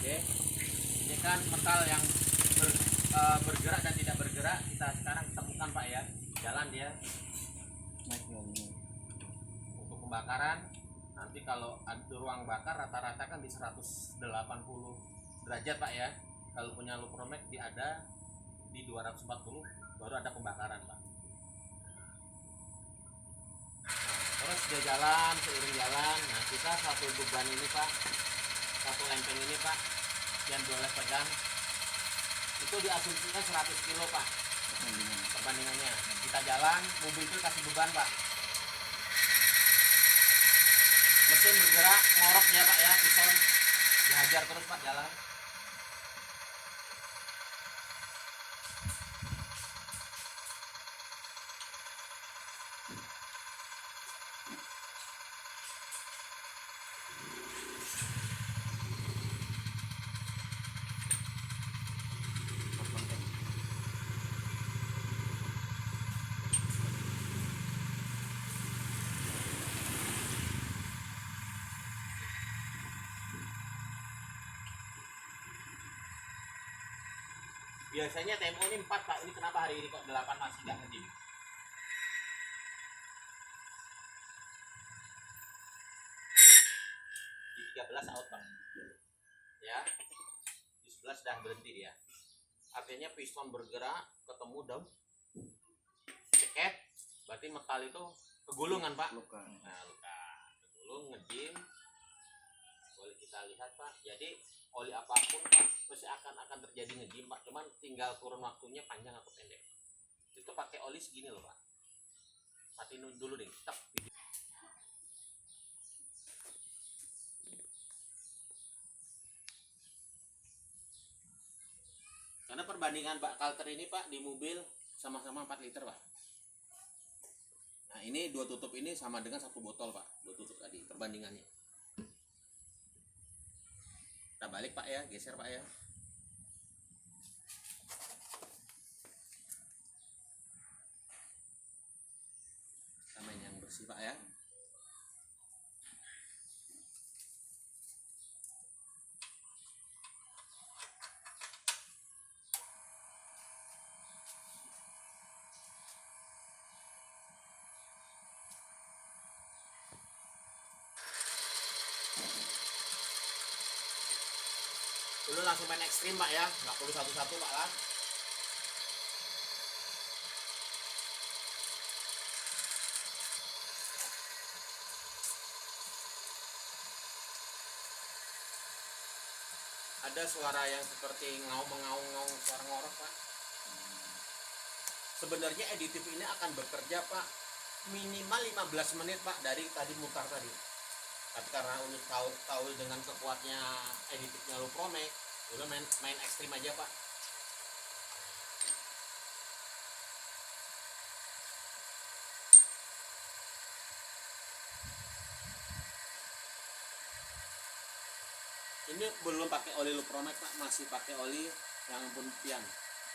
Oke, ini kan metal yang bergerak dan tidak bergerak. Kita sekarang temukan Pak ya, jalan dia untuk pembakaran. Nanti kalau ada ruang bakar rata-rata kan di 180 derajat Pak ya. Kalau punya Lupromek ada di 240 baru ada pembakaran Pak. Terus dia jalan, seiring jalan. Nah kita satu beban ini Pak, satu lempeng ini Pak yang boleh pegang itu diasumsikan 100 kilo Pak perbandingannya. Kita jalan, mobil itu kasih beban Pak, mesin bergerak, ngorok ya Pak ya, pison dihajar terus Pak jalan. Biasanya tempo ini 4 Pak, ini kenapa hari ini kok 8 masih nggak ngejim? Di 13 out Pak ya, di 11 sudah berhenti dia. Artinya piston bergerak ketemu daun ceket, berarti metal itu kegulungan Pak. Nah luka kegulung, ngejim. Boleh kita lihat Pak, jadi oli apapun Pak pasti akan terjadi ngejim Pak, cuman tinggal kurun waktunya panjang atau pendek. Itu pakai oli segini loh Pak, matiin dulu deh, stop. Karena perbandingan bak kalter ini Pak di mobil sama-sama 4 liter Pak. Nah ini 2 tutup ini sama dengan 1 botol Pak, 2 tutup tadi perbandingannya. Kita balik Pak ya, geser Pak ya. Kita main yang bersih Pak ya. Dulu langsung main ekstrim Pak ya, nggak perlu satu-satu Pak lah. Ada suara yang seperti mengaung-ngaung suara ngorok Pak. Sebenarnya aditif ini akan bekerja Pak minimal 15 menit Pak dari tadi mutar tadi. Tapi karena untuk tahu dengan kekuatnya aditifnya Lupromek, udah main ekstrim aja Pak. Ini belum pakai oli Lupromek Pak, masih pakai oli yang pun pian.